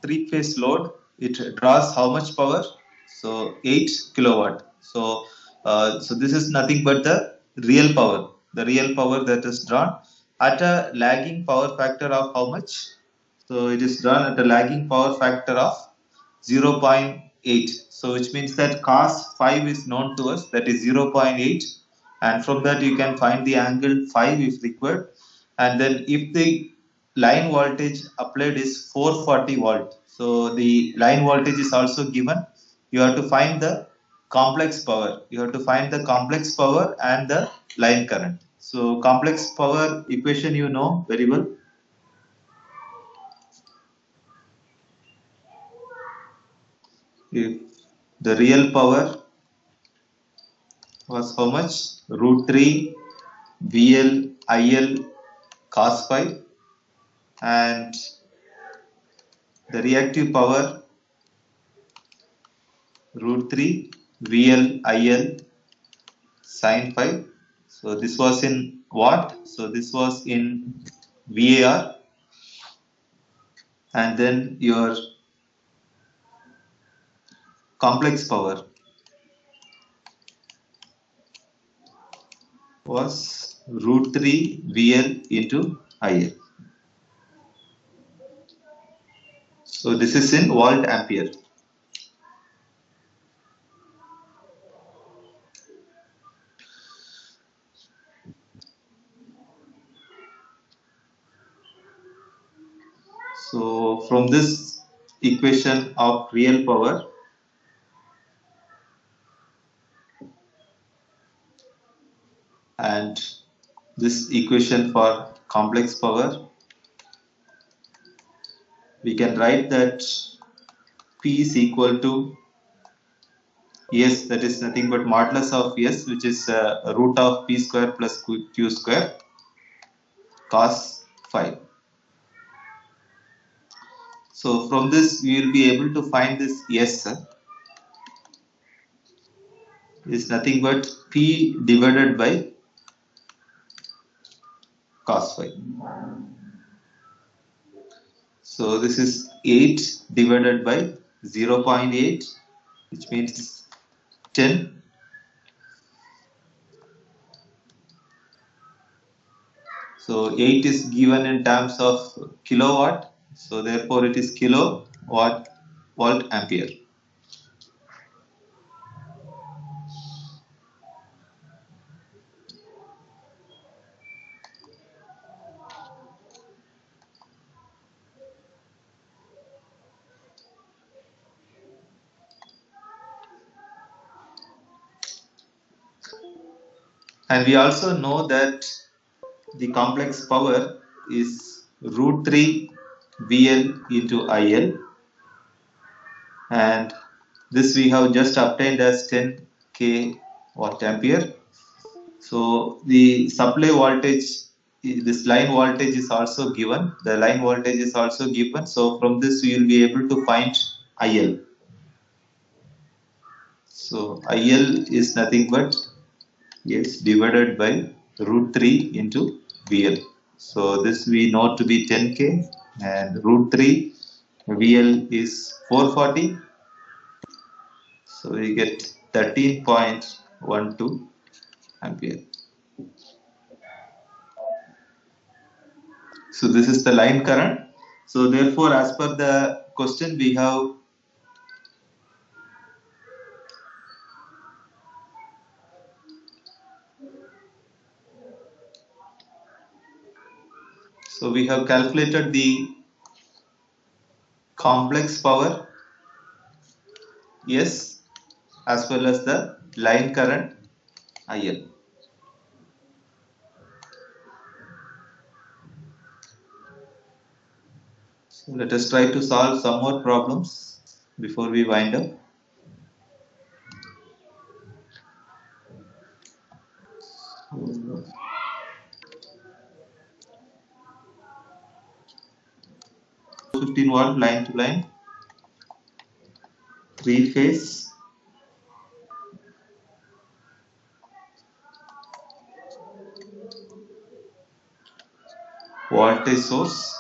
three-phase load, it draws how much power? So 8 kilowatt. So this is nothing but the real power that is drawn at a lagging power factor of how much? So it is drawn at a lagging power factor of 0.8. So which means that cos 5 is known to us, that is 0.8, and from that you can find the angle 5 if required. And then if the line voltage applied is 440 volt, so the line voltage is also given. You have to find the complex power. You have to find the complex power and the line current. So complex power equation you know very well. If the real power was how much? Root 3 VL IL cos phi, and the reactive power root 3 VL IL sin phi. So this was in watt. So this was in VAR, and then your complex power was root 3 VL into IL. So this is in volt ampere. So from this equation of real power, and this equation for complex power, we can write that P is equal to S, that is nothing but modulus of S, which is root of P square plus Q square cos phi. So from this we will be able to find this S is nothing but P divided by cos phi. So this is 8 divided by 0.8, which means 10. So 8 is given in terms of kilowatt. So therefore it is kilowatt volt ampere. And we also know that the complex power is root 3 VL into IL, and this we have just obtained as 10 k watt ampere. So the supply voltage, this line voltage is also given. The line voltage is also given. So from this we will be able to find IL. So IL is nothing but S divided by root 3 into VL. So this we know to be 10k, and root 3 VL is 440. So we get 13.12 ampere. So this is the line current. So therefore, as per the question, we have calculated the complex power S as well as the line current IL. So let us try to solve some more problems before we wind up. So, 15 volt line to line, 3 phase, voltage source,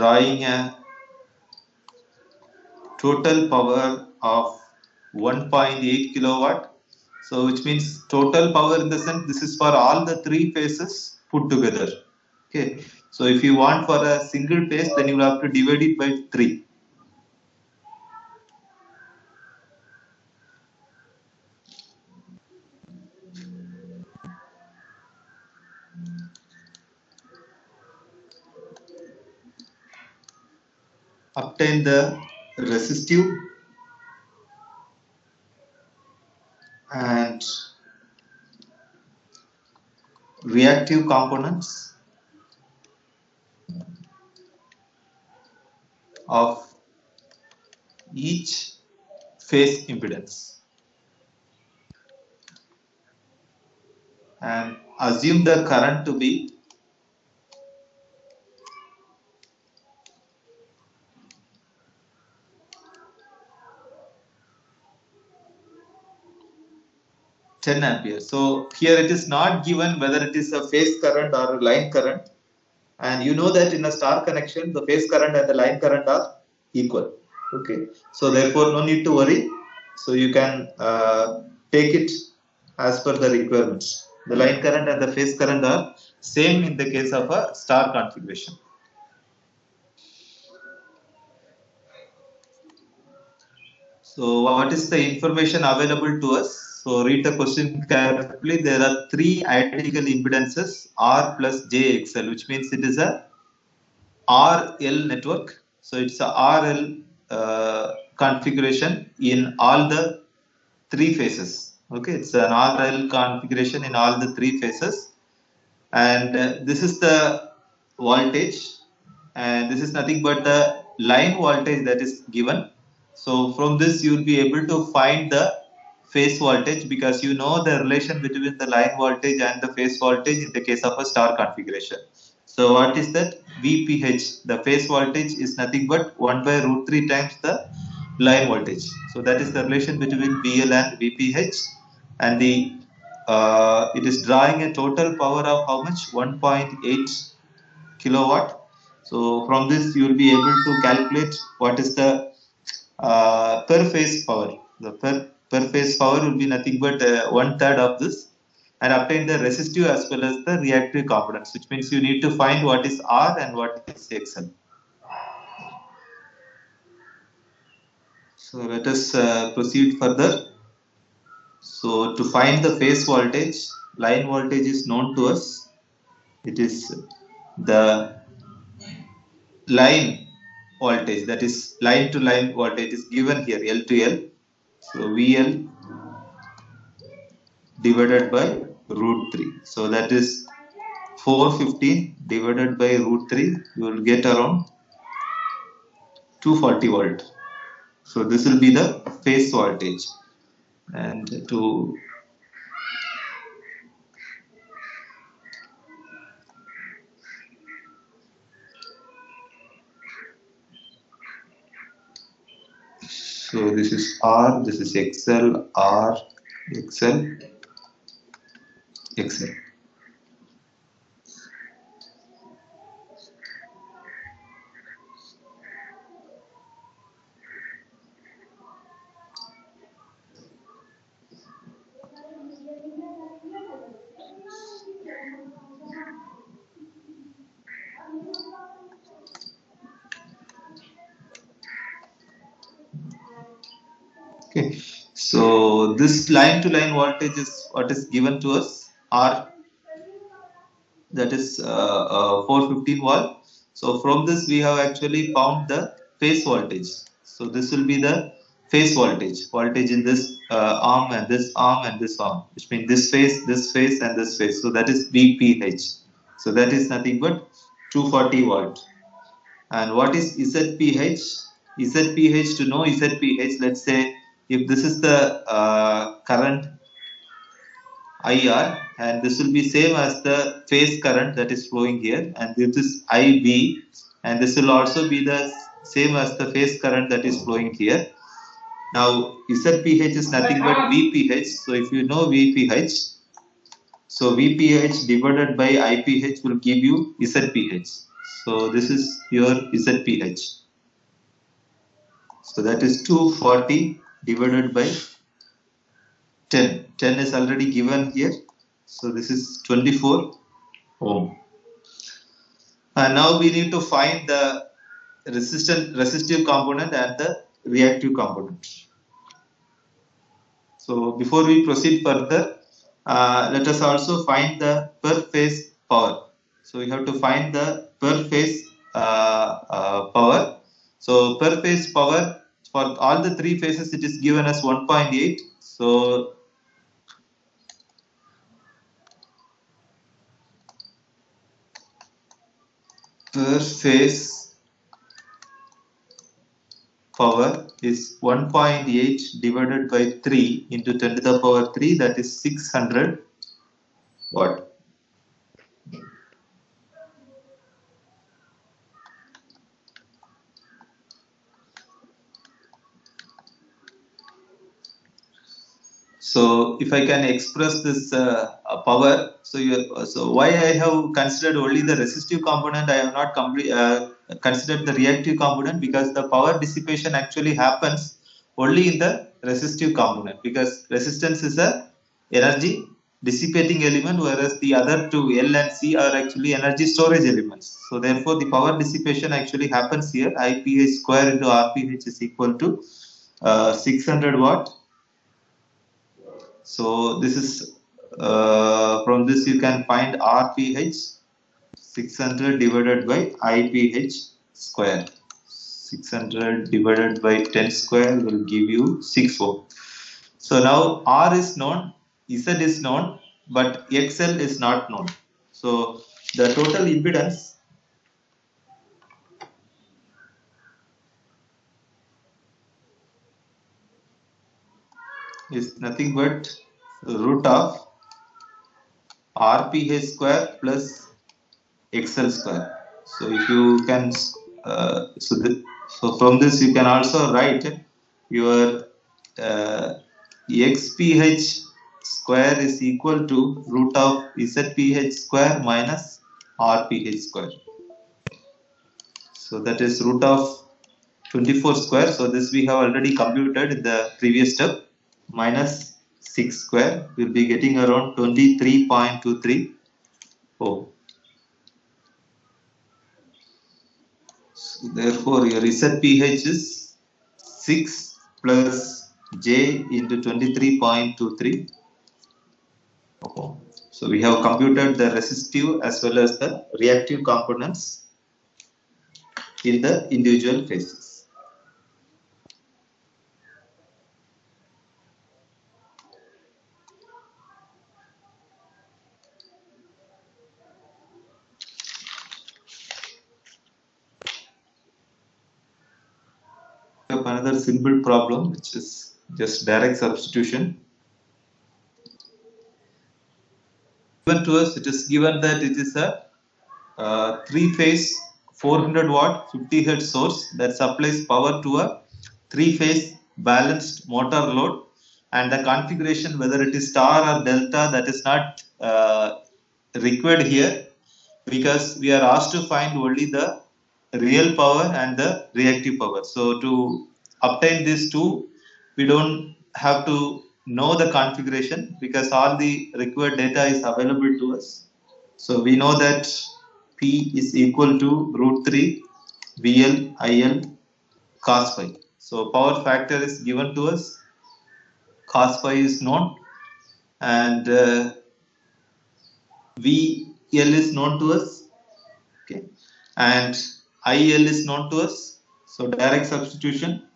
drawing a total power of 1.8 kilowatt. So which means total power in the sense this is for all the three phases put together. Okay. So if you want for a single phase, then you will have to divide it by 3. Obtain the resistive and reactive components of each phase impedance and assume the current to be 10 amperes. So here it is not given whether it is a phase current or a line current, and you know that in a star connection the phase current and the line current are equal. Okay, so therefore no need to worry. So you can take it as per the requirements. The line current and the phase current are same in the case of a star configuration. So what is the information available to us? So read the question carefully. There are 3 identical impedances R plus JXL, which means it is a RL network. So it's a RL configuration in all the 3 phases. Okay, it's an RL configuration in all the 3 phases, and this is the voltage, and this is nothing but the line voltage that is given. So from this you will be able to find the phase voltage because you know the relation between the line voltage and the phase voltage in the case of a star configuration. So what is that? VPH, the phase voltage is nothing but 1 by root 3 times the line voltage. So that is the relation between VL and VPH, and the it is drawing a total power of how much? 1.8 kilowatt. So from this you will be able to calculate what is the per phase power. The per phase power will be nothing but 1/3 of this, and obtain the resistive as well as the reactive components, which means you need to find what is R and what is XL. So let us proceed further. So to find the phase voltage, line voltage is known to us. It is the line voltage, that is line to line voltage is given here, L to L. So VL divided by root 3. So that is 415 divided by root 3. You will get around 240 volt. So this will be the phase voltage. And to so this is R, this is XL, R, XL, XL. Okay, so this line to line voltage is what is given to us, R, that is 415 volt. So from this we have actually found the phase voltage. So this will be the phase voltage in this arm and this arm and this arm, which means this phase and this phase. So that is VPH. So that is nothing but 240 volt. And what is ZPH? ZPH, to know ZPH, let's say if this is the current IR, and this will be same as the phase current that is flowing here, and this is IB, and this will also be the same as the phase current that is flowing here. Now ZPH is nothing but VPH. So if you know VPH, so VPH divided by IPH will give you ZPH. So this is your ZPH. So that is 240 divided by 10. 10 is already given here. So this is 24 ohm. And now we need to find the resistive component and the reactive component. So before we proceed further, let us also find the per phase power. So we have to find the per phase power. So per phase power for all the three phases it is given as 1.8. So per phase power is 1.8 divided by 3 into 10 to the power 3, that is 600 watt. So if I can express this power, so why I have considered only the resistive component, I have not considered the reactive component, because the power dissipation actually happens only in the resistive component, because resistance is a energy dissipating element, whereas the other two L and C are actually energy storage elements. So therefore the power dissipation actually happens here. IPH square into RPH is equal to 600 watt. So this is from this you can find RPH 600 divided by IPH square. 600 divided by 10 square will give you 6 ohm. So now R is known, Z is known, but XL is not known. So the total impedance is nothing but root of RPH square plus XL square. So if you can, so from this you can also write your XPH square is equal to root of ZPH square minus RPH square. So that is root of 24 square. So this we have already computed in the previous step. Minus 6 square, we'll be getting around 23.23 ohm. So therefore, your ZPH is 6 plus J into 23.23. So we have computed the resistive as well as the reactive components in the individual phases. We have another simple problem, which is just direct substitution. Given to us, it is given that it is a three-phase 400 watt 50 hertz source that supplies power to a three-phase balanced motor load, and the configuration, whether it is star or delta, that is not required here, because we are asked to find only the real power and the reactive power. So to obtain these two, we don't have to know the configuration, because all the required data is available to us. So we know that P is equal to root 3 VL IL cos phi. So power factor is given to us, cos phi is known, and VL is known to us, okay, and IL is known to us. So direct substitution.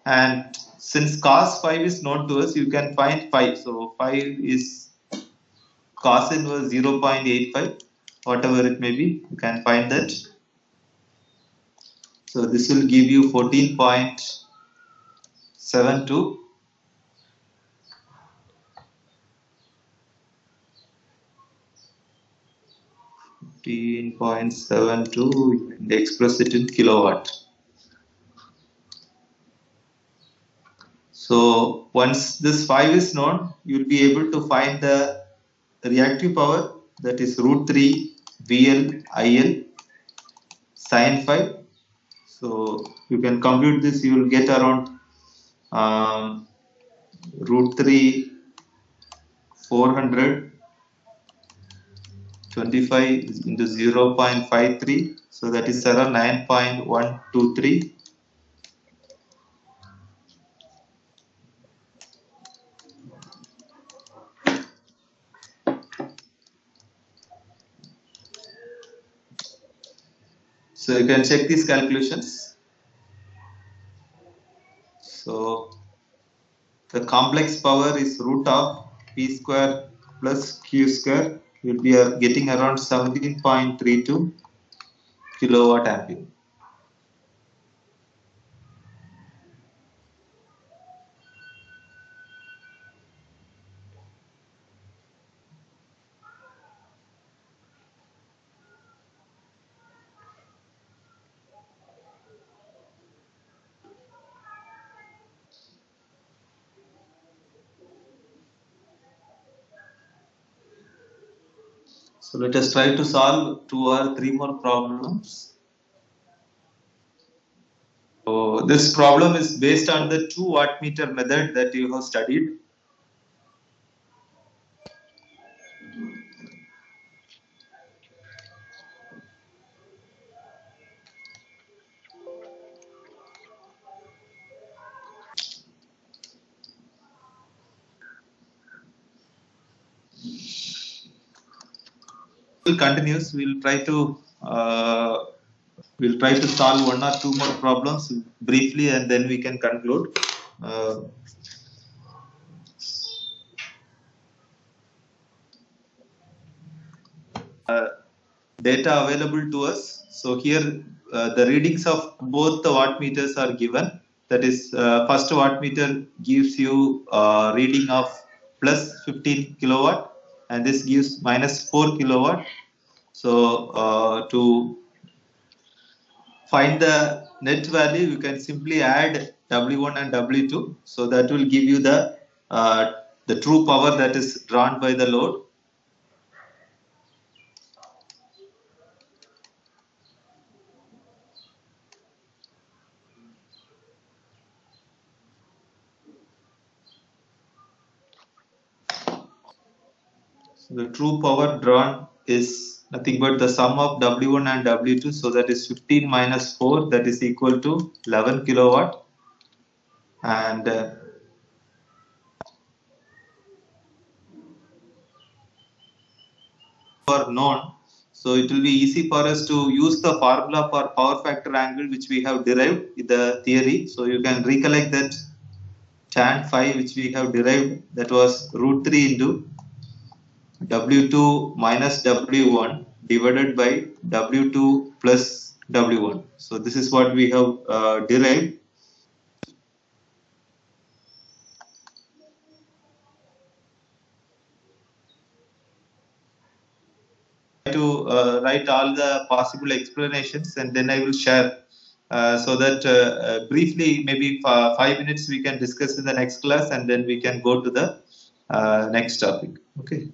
And since cos 5 is known to us, you can find 5. So 5 is cos inverse 0.85, whatever it may be, you can find that. So this will give you 14.72. 14.72, express it in kilowatt. So once this 5 is known, you will be able to find the reactive power, that is root 3 VL IL sin 5. So you can compute this, you will get around root 3 400 25 into 0.53, so that is around 9.123. So you can check these calculations. So the complex power is root of P square plus Q square. You'll be getting around 17.32 kilowatt ampere. So let us try to solve 2 or 3 more problems. So this problem is based on the 2 wattmeter method that you have studied. We'll continue. We'll try to solve 1 or 2 more problems briefly, and then we can conclude. Data available to us. So here the readings of both the wattmeters are given. That is, first wattmeter gives you reading of plus 15 kilowatt, and this gives minus 4 kilowatt. So to find the net value, you can simply add W1 and W2. So that will give you the true power that is drawn by the load. So the true power drawn is nothing but the sum of W1 and W2. So that is 15 minus 4, that is equal to 11 kilowatt. And are known. So it will be easy for us to use the formula for power factor angle which we have derived in the theory. So you can recollect that tan phi which we have derived, that was root 3 into W2 minus W1 divided by W2 plus W1. So this is what we have derived. To write all the possible explanations, and then I will share so that briefly, maybe 5 minutes we can discuss in the next class, and then we can go to the next topic. Okay.